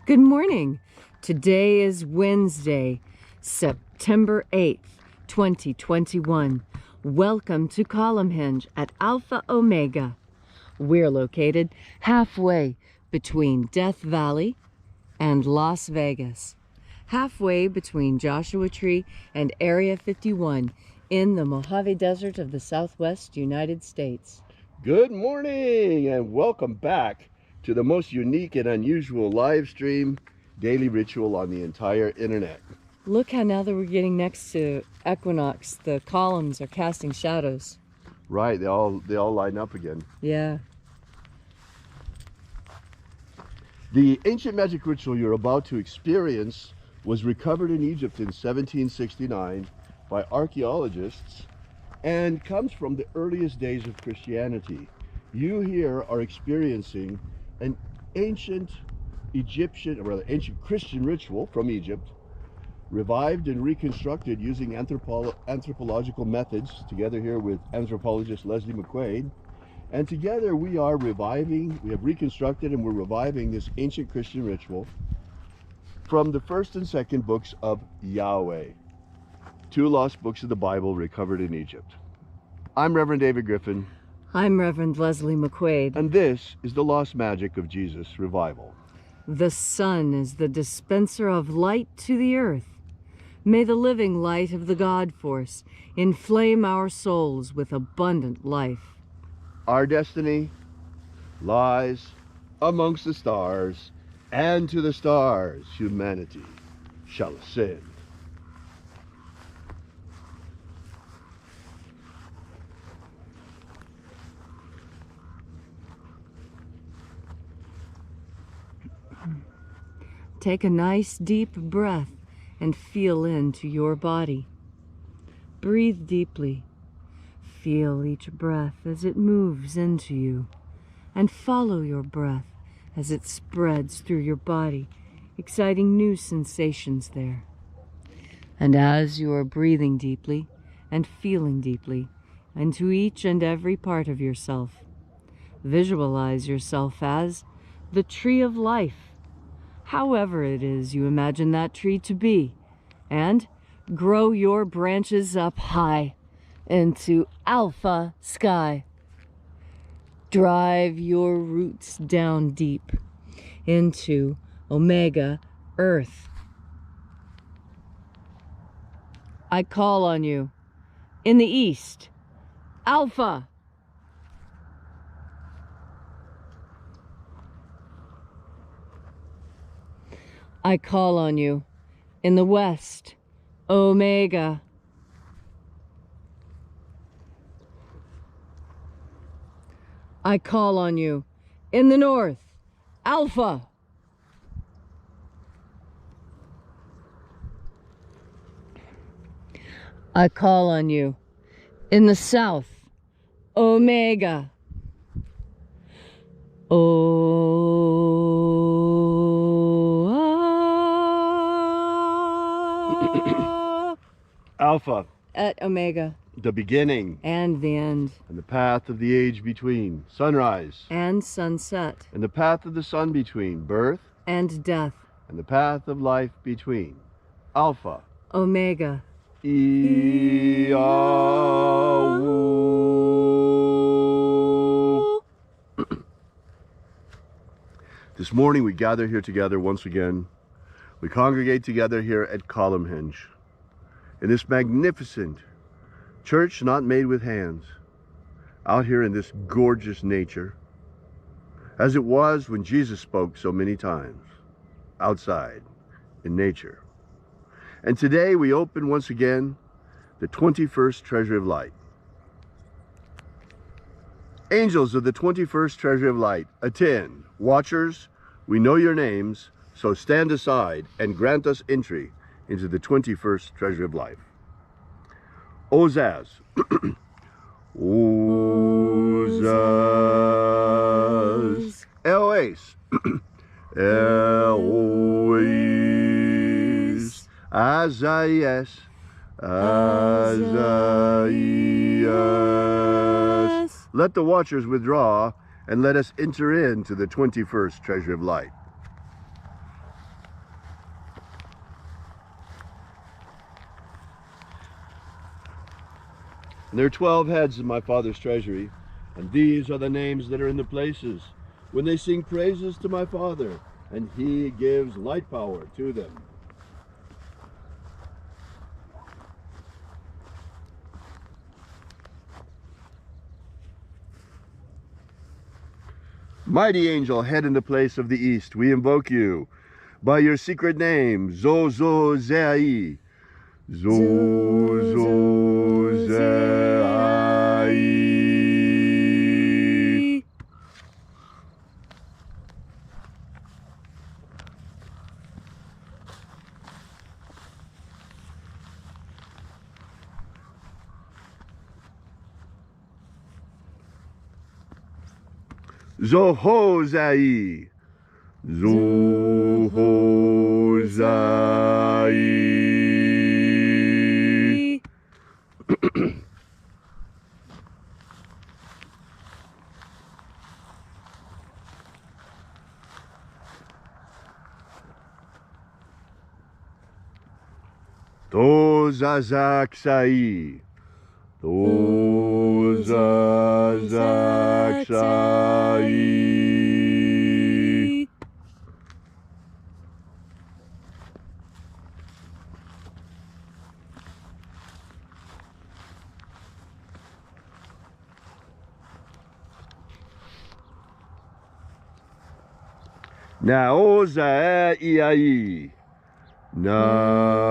Good morning. Today is Wednesday, September 8th, 2021. Welcome to Column Hinge at Alpha Omega. We're located halfway between Death Valley and Las Vegas, halfway between Joshua Tree and Area 51 in the Mojave Desert of the Southwest United States. Good morning and welcome back to the most unique and unusual live stream daily ritual on the entire internet. Look how now that we're getting next to equinox, the columns are casting shadows. Right, they all line up again. Yeah. The ancient magic ritual you're about to experience was recovered in Egypt in 1769 by archaeologists and comes from the earliest days of Christianity. You here are experiencing an ancient Christian ritual from Egypt, revived and reconstructed using anthropological methods, together here with anthropologist Leslie McQuade. And together we have reconstructed and we're reviving this ancient Christian ritual from the first and second books of Yahweh, two lost books of the Bible recovered in Egypt. I'm Reverend David Griffin. I'm Reverend Leslie McQuade. And this is the Lost Magic of Jesus Revival. The sun is the dispenser of light to the earth. May the living light of the God Force inflame our souls with abundant life. Our destiny lies amongst the stars, and to the stars humanity shall ascend. Take a nice deep breath and feel into your body. Breathe deeply. Feel each breath as it moves into you, and follow your breath as it spreads through your body, exciting new sensations there. And as you are breathing deeply and feeling deeply into each and every part of yourself, visualize yourself as the tree of life, however it is you imagine that tree to be, and grow your branches up high into alpha sky. Drive your roots down deep into omega earth. I call on you in the east, alpha. I call on you in the west, omega. I call on you in the north, alpha. I call on you in the south, omega. Alpha. At omega. The beginning. And the end. And the path of the age between. Sunrise. And sunset. And the path of the sun between. Birth. And death. And the path of life between. Alpha. Omega. This morning we gather here together once again. We congregate together here at Column Hinge, in this magnificent church not made with hands, out here in this gorgeous nature, as it was when Jesus spoke so many times, outside in nature. And today we open once again the 21st Treasure of Light. Angels of the 21st Treasure of Light, attend. Watchers, we know your names, so stand aside and grant us entry into the 21st Treasure of Life. Ozaz. Ozaz. Elois. Elois. Azaias. Azaias. Let the watchers withdraw and let us enter into the 21st Treasure of Light. And there are 12 heads in my Father's treasury, and these are the names that are in the places when they sing praises to my Father, and he gives light power to them. Mighty angel, head in the place of the east, we invoke you by your secret name, Zozozei. Zozozei. Zohozai. Zohozai. Tozazaksai. Tozazaksai. Naozaiai. Naozaiai.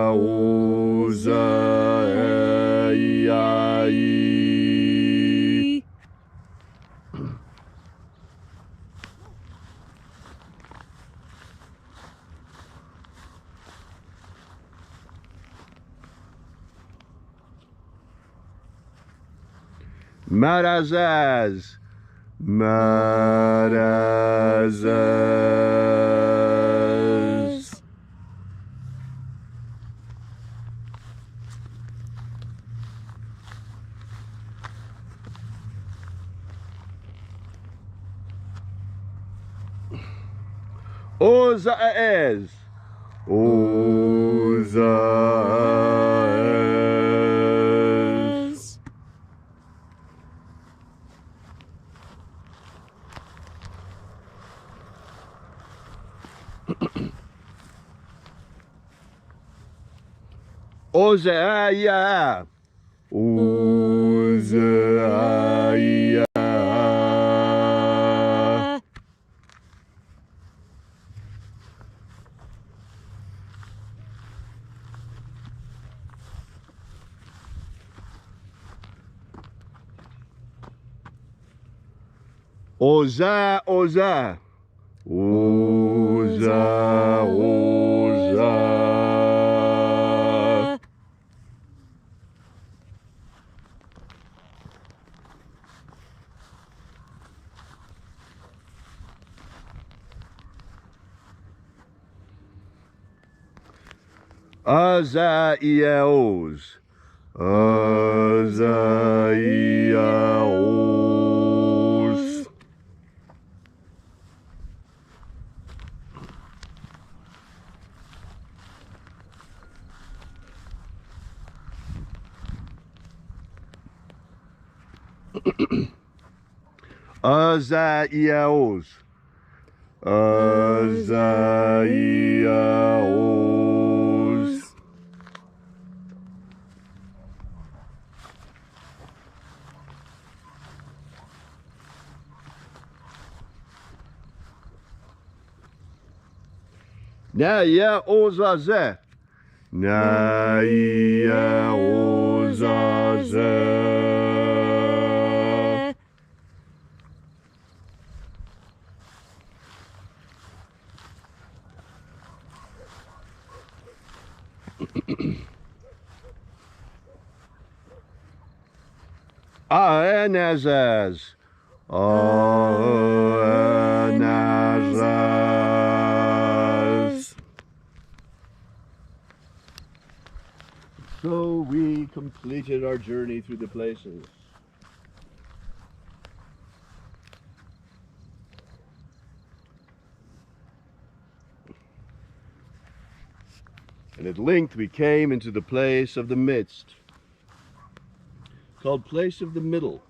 Marazaz. Marazaz. Ozaez. Ozaez. Ozaia. Ozaia. Oza, Oza. Oza, Oza. Azaiaos. Azaiaos. Azaiaos. Azaiaos. Naya Ozaze. Naya Ozaze. Aenazaz. Aenazaz. So we completed our journey through the places. And at length we came into the place of the midst, called place of the middle,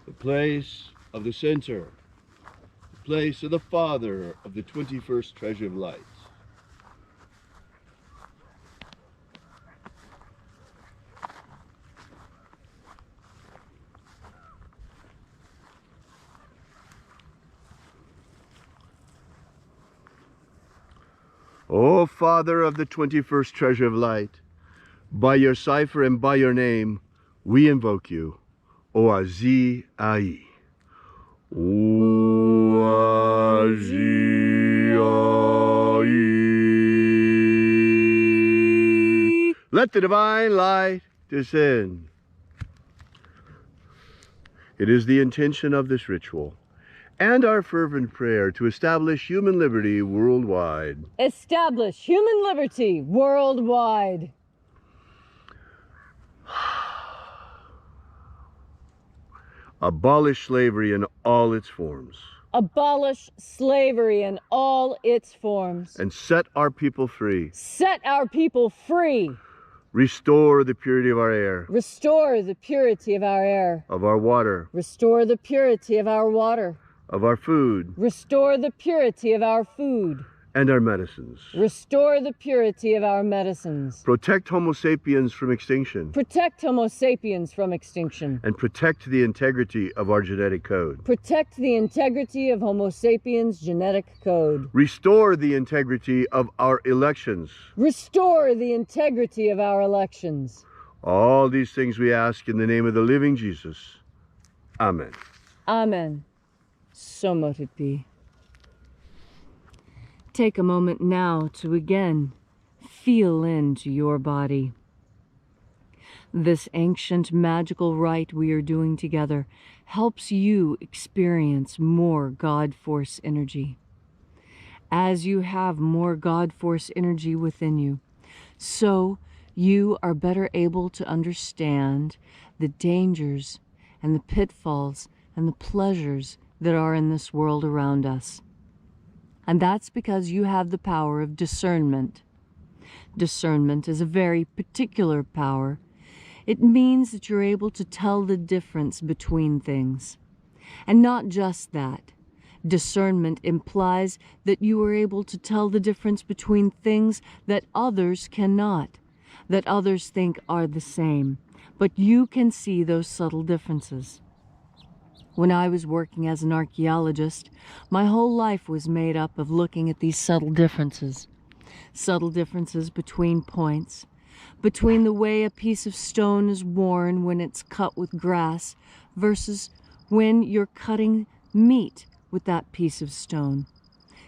the place of the center, the place of the father of the 21st treasure of light. O Father of the 21st treasure of light, by your cipher and by your name, we invoke you, Oazi Ai. Oazi Ai. Let the divine light descend. It is the intention of this ritual and our fervent prayer to establish human liberty worldwide. Establish human liberty worldwide. Abolish slavery in all its forms. Abolish slavery in all its forms. And set our people free. Set our people free. Restore the purity of our air. Restore the purity of our air. Of our water. Restore the purity of our water. Of our food. Restore the purity of our food. And our medicines. Restore the purity of our medicines. Protect Homo sapiens from extinction. Protect Homo sapiens from extinction. And protect the integrity of our genetic code. Protect the integrity of Homo sapiens' genetic code. Restore the integrity of our elections. Restore the integrity of our elections. All these things we ask in the name of the living Jesus. Amen. Amen. So mote it be. Take a moment now to again feel into your body. This ancient magical rite we are doing together helps you experience more God Force energy. As you have more God Force energy within you, so you are better able to understand the dangers and the pitfalls and the pleasures that are in this world around us. And that's because you have the power of discernment. Discernment is a very particular power. It means that you're able to tell the difference between things. And not just that. Discernment implies that you are able to tell the difference between things that others cannot, that others think are the same, but you can see those subtle differences. When I was working as an archaeologist, my whole life was made up of looking at these subtle differences. Subtle differences between points, between the way a piece of stone is worn when it's cut with grass versus when you're cutting meat with that piece of stone.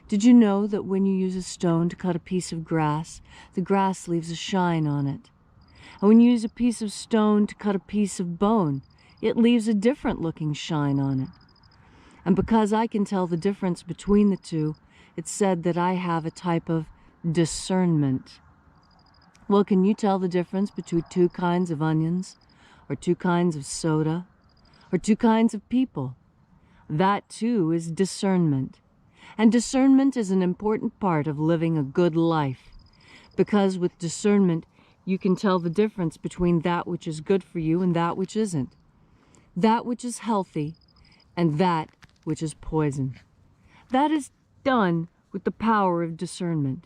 Did you know that when you use a stone to cut a piece of grass, the grass leaves a shine on it? And when you use a piece of stone to cut a piece of bone, it leaves a different looking shine on it. And because I can tell the difference between the two, it's said that I have a type of discernment. Well, can you tell the difference between two kinds of onions, or two kinds of soda, or two kinds of people? That too is discernment. And discernment is an important part of living a good life, because with discernment you can tell the difference between that which is good for you and that which isn't, that which is healthy and that which is poison. That is done with the power of discernment.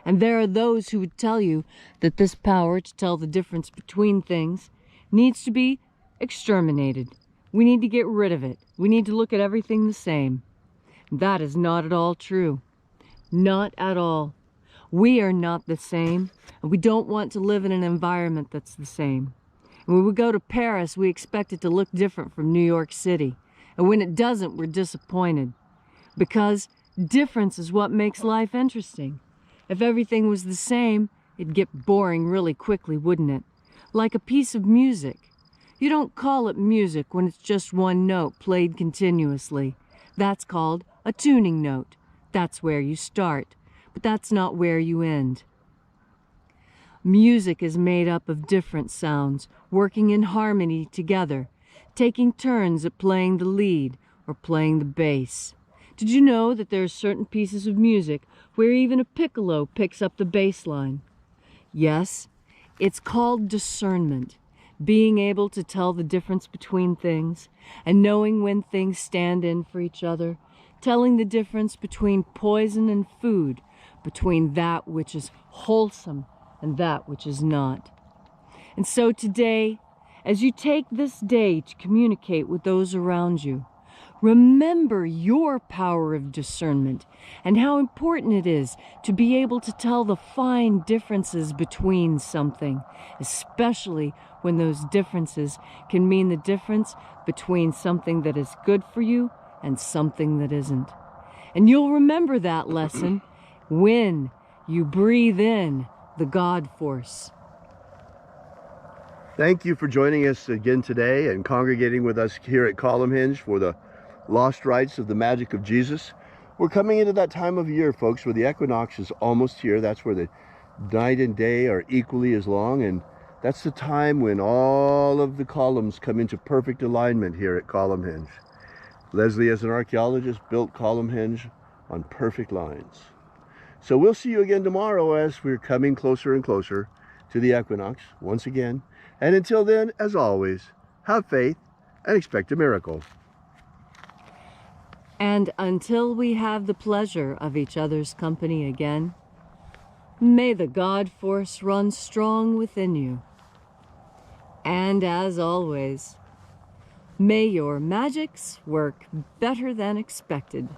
And there are those who would tell you that this power to tell the difference between things needs to be exterminated. We need to get rid of it. We need to look at everything the same. That is not at all true. Not at all. We are not the same, and we don't want to live in an environment that's the same. And when we go to Paris, we expect it to look different from New York City. And when it doesn't, we're disappointed. Because difference is what makes life interesting. If everything was the same, it'd get boring really quickly, wouldn't it? Like a piece of music. You don't call it music when it's just one note played continuously. That's called a tuning note. That's where you start, but that's not where you end. Music is made up of different sounds, working in harmony together, taking turns at playing the lead or playing the bass. Did you know that there are certain pieces of music where even a piccolo picks up the bass line? Yes, it's called discernment, being able to tell the difference between things and knowing when things stand in for each other, telling the difference between poison and food, between that which is wholesome and that which is not. And so today, as you take this day to communicate with those around you, remember your power of discernment and how important it is to be able to tell the fine differences between something, especially when those differences can mean the difference between something that is good for you and something that isn't. And you'll remember that lesson when you breathe in the God force. Thank you for joining us again today and congregating with us here at Column Hinge for the Lost Rites of the Magic of Jesus. We're coming into that time of year, folks, where the equinox is almost here. That's where the night and day are equally as long, and that's the time when all of the columns come into perfect alignment here at Column Hinge. Leslie, as an archaeologist, built Column Hinge on perfect lines. So we'll see you again tomorrow as we're coming closer and closer to the equinox once again. And until then, as always, have faith and expect a miracle. And until we have the pleasure of each other's company again, may the God force run strong within you. And as always, may your magics work better than expected.